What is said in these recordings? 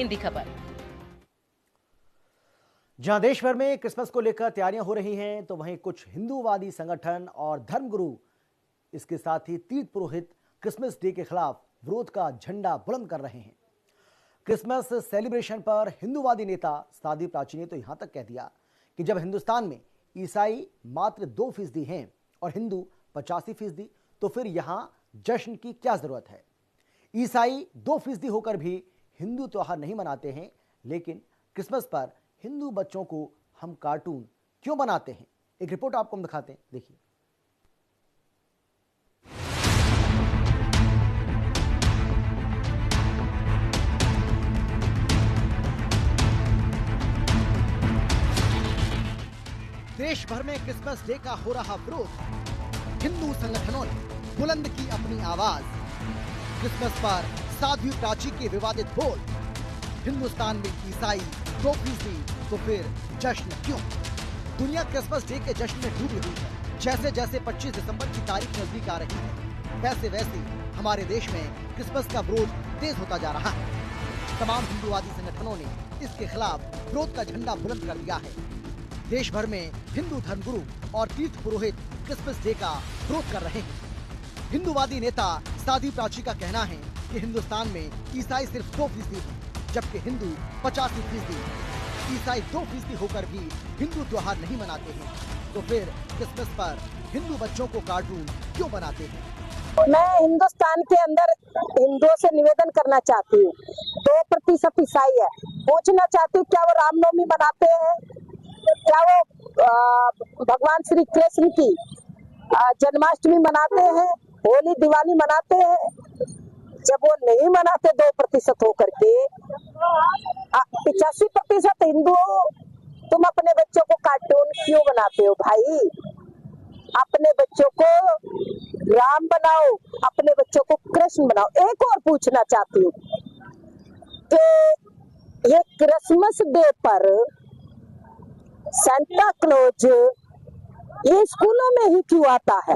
हिंदी खबर। जहां देश भर में क्रिसमस को लेकर तैयारियां हो रही हैं, तो वहीं कुछ हिंदूवादी संगठन और धर्मगुरु, इसके साथ ही तीर्थ पुरोहित क्रिसमस डे के खिलाफ विरोध का झंडा बुलंद कर रहे हैं। क्रिसमस सेलिब्रेशन पर हिंदूवादी नेता साध्वी प्राची ने तो यहां तक कह दिया कि जब हिंदुस्तान में ईसाई मात्र 2% हैं और हिंदू 85%, तो फिर यहां जश्न की क्या जरूरत है। ईसाई 2% होकर भी हिंदू त्योहार नहीं मनाते हैं, लेकिन क्रिसमस पर हिंदू बच्चों को हम कार्टून क्यों बनाते हैं। एक रिपोर्ट आपको हम दिखाते हैं, देखिए। देश भर में क्रिसमस डे का हो रहा विरोध। हिंदू संगठनों ने बुलंद की अपनी आवाज। क्रिसमस पर साध्वी प्राची के विवादित बोल। हिंदुस्तान में ईसाई 2% तो फिर जश्न क्यों। दुनिया क्रिसमस डे के जश्न में डूबी हुई है। जैसे जैसे 25 दिसंबर की तारीख नजदीक आ रही है, वैसे वैसे हमारे देश में क्रिसमस का विरोध तेज होता जा रहा है। तमाम हिंदूवादी संगठनों ने इसके खिलाफ विरोध का झंडा बुलंद कर दिया है। देश भर में हिंदू धर्मगुरु और तीर्थ पुरोहित क्रिसमस डे का विरोध कर रहे हैं। हिंदूवादी नेता साध्वी प्राची का कहना है कि हिंदुस्तान में ईसाई सिर्फ 2% हैं, जबकि हिंदू 85% हैं। ईसाई 2% होकर भी हिंदू त्योहार नहीं मनाते हैं, तो फिर क्रिसमस पर हिंदू बच्चों को कार्टून क्यों बनाते हैं। मैं हिंदुस्तान के अंदर हिंदुओं से निवेदन करना चाहती हूँ, 2% ईसाई है। पूछना चाहती हूँ, क्या वो रामनवमी मनाते हैं? क्या वो भगवान श्री कृष्ण की जन्माष्टमी मनाते हैं? होली दिवाली मनाते हैं? जब वो नहीं मनाते 2% होकर के 85% हिंदू, तुम अपने बच्चों को कार्टून क्यों बनाते हो भाई? अपने बच्चों को राम बनाओ, अपने बच्चों को कृष्ण बनाओ। एक और पूछना चाहती हूँ कि ये क्रिसमस डे पर सेंटा क्लॉज ये स्कूलों में ही क्यों आता है?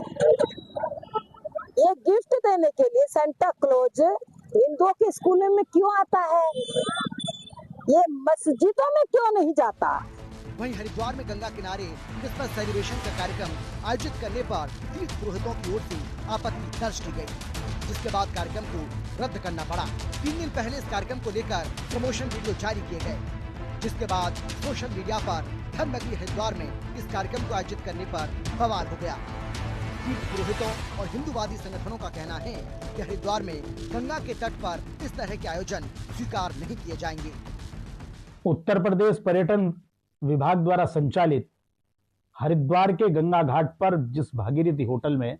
ये गिफ्ट देने के लिए सेंटा क्लॉज हिंदुओं के स्कूलों में क्यों आता है? ये मस्जिदों में क्यों नहीं जाता? वहीं हरिद्वार में गंगा किनारे क्रिसमस सेलिब्रेशन का कार्यक्रम आयोजित करने पर तीर्थ पुरोहितों की ओर से आपत्ति दर्ज की गई, जिसके बाद कार्यक्रम को रद्द करना पड़ा। 3 दिन पहले इस कार्यक्रम को लेकर प्रमोशन वीडियो जारी किए गए, जिसके बाद सोशल मीडिया पर धर्मनगरी हरिद्वार में इस कार्यक्रम को आयोजित करने पर बवाल हो गया। तीर्थ पुरोहितों और हिंदूवादी संगठनों का कहना है कि हरिद्वार में गंगा के तट पर इस तरह के आयोजन स्वीकार नहीं किए जाएंगे। उत्तर प्रदेश पर्यटन विभाग द्वारा संचालित हरिद्वार के गंगा घाट पर जिस भागीरथी होटल में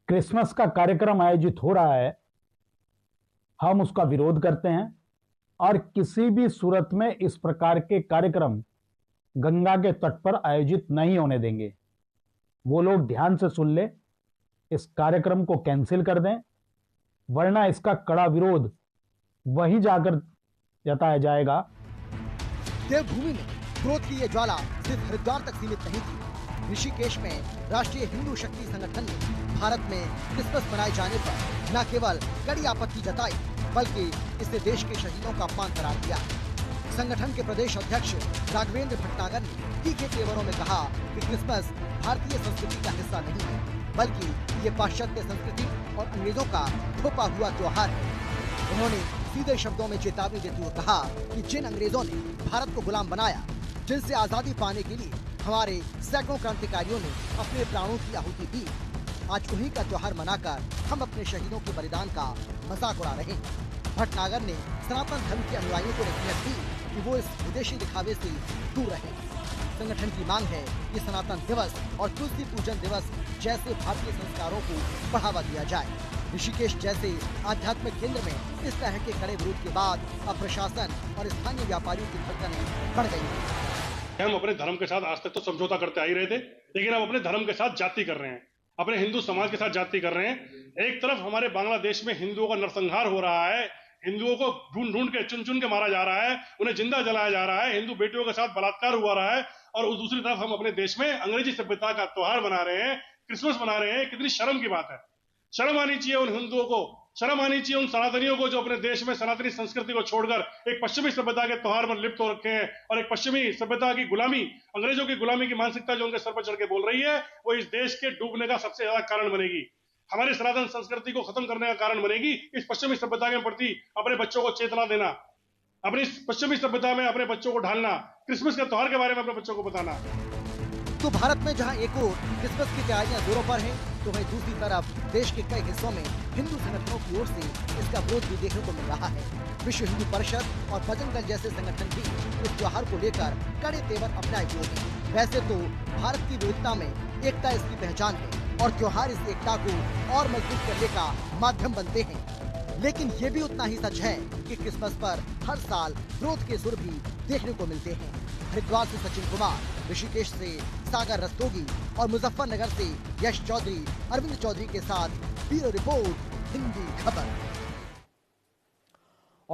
क्रिसमस का कार्यक्रम आयोजित हो रहा है, हम उसका विरोध करते हैं और किसी भी सूरत में इस प्रकार के कार्यक्रम गंगा के तट पर आयोजित नहीं होने देंगे। वो लोग ध्यान से सुन ले, इस कार्यक्रम को कैंसिल कर दें, वरना इसका कड़ा विरोध वहीं जाकर जताया जाएगा। देवभूमि में विरोध की ये ज्वाला सिर्फ हरिद्वार तक सीमित नहीं थी। ऋषिकेश में राष्ट्रीय हिंदू शक्ति संगठन ने भारत में क्रिसमस मनाए जाने पर न केवल कड़ी आपत्ति जताई, बल्कि इसे देश के शहीदों का अपमान करार दिया। संगठन के प्रदेश अध्यक्ष राघवेंद्र भटनागर ने तीखे तेवरों में कहा कि क्रिसमस भारतीय संस्कृति का हिस्सा नहीं है, बल्कि ये पाश्चात्य संस्कृति और अंग्रेजों का थोपा हुआ त्योहार है। उन्होंने सीधे शब्दों में चेतावनी देते हुए कहा कि जिन अंग्रेजों ने भारत को गुलाम बनाया, जिनसे आजादी पाने के लिए हमारे सैकड़ों क्रांतिकारियों ने अपने प्राणों की आहुति दी, आज उन्हीं का त्योहार मनाकर हम अपने शहीदों के बलिदान का मजाक उड़ा रहे हैं। भटनागर ने सनातन धर्म के अनुयायियों को नसीहत दी कि वो इस विदेशी दिखावे से दूर रहें। संगठन की मांग है कि सनातन दिवस और तुलसी पूजन दिवस जैसे भारतीय संस्कारों को बढ़ावा दिया जाए। ऋषिकेश जैसे आध्यात्मिक केंद्र में इस तरह के कड़े विरोध के बाद अब प्रशासन और स्थानीय व्यापारियों की धड़कनें बढ़ गई हैं। हम अपने धर्म के साथ आज तक तो समझौता करते आ ही रहे थे, लेकिन अब अपने धर्म के साथ जाति कर रहे हैं, अपने हिंदू समाज के साथ जाति कर रहे हैं। एक तरफ हमारे बांग्लादेश में हिंदुओं का नरसंहार हो रहा है, हिंदुओं को ढूंढ ढूंढ के चुन चुन के मारा जा रहा है, उन्हें जिंदा जलाया जा रहा है, हिंदू बेटियों के साथ बलात्कार हुआ रहा है, और उस दूसरी तरफ हम अपने देश में अंग्रेजी सभ्यता का त्योहार मना रहे हैं, क्रिसमस मना रहे हैं। कितनी शर्म की बात है। शर्म आनी चाहिए उन हिंदुओं को शर्म आनी चाहिए उन सनातनियों को जो अपने देश में सनातनी संस्कृति को छोड़कर एक पश्चिमी सभ्यता के त्योहार पर लिप्त हो रखे हैं और एक पश्चिमी सभ्यता की गुलामी, अंग्रेजों की गुलामी की मानसिकता जो उनके सर पर चढ़ के बोल रही है, वो इस देश के डूबने का सबसे ज्यादा कारण बनेगी। हमारी सनातन संस्कृति को खत्म करने का कारण बनेगी इस पश्चिमी सभ्यता के प्रति अपने बच्चों को चेतना देना, अपनी पश्चिमी सभ्यता में अपने बच्चों को ढालना, क्रिसमस के त्योहार के बारे में अपने बच्चों को बताना। तो भारत में जहां एक ओर क्रिसमस की तैयारियां जोरों पर हैं, तो वहीं दूसरी तरफ देश के कई हिस्सों में हिंदू संगठनों की ओर से इसका विरोध भी देखने को मिल रहा है। विश्व हिंदू परिषद और बजरंग दल जैसे संगठन भी इस त्योहार को लेकर कड़े तेवर अपनाए हुए हैं। वैसे तो भारत की विविधता में एकता इसकी पहचान है और त्योहार इस एकता को और मजबूत करने का माध्यम बनते हैं, लेकिन ये भी उतना ही सच है कि क्रिसमस पर हर साल विरोध के सुर भी देखने को मिलते हैं। हरिद्वार से सचिन कुमार, ऋषिकेश से सागर रस्तोगी और मुजफ्फरनगर से यश चौधरी, अरविंद चौधरी के साथ ब्यूरो रिपोर्ट, हिंदी खबर।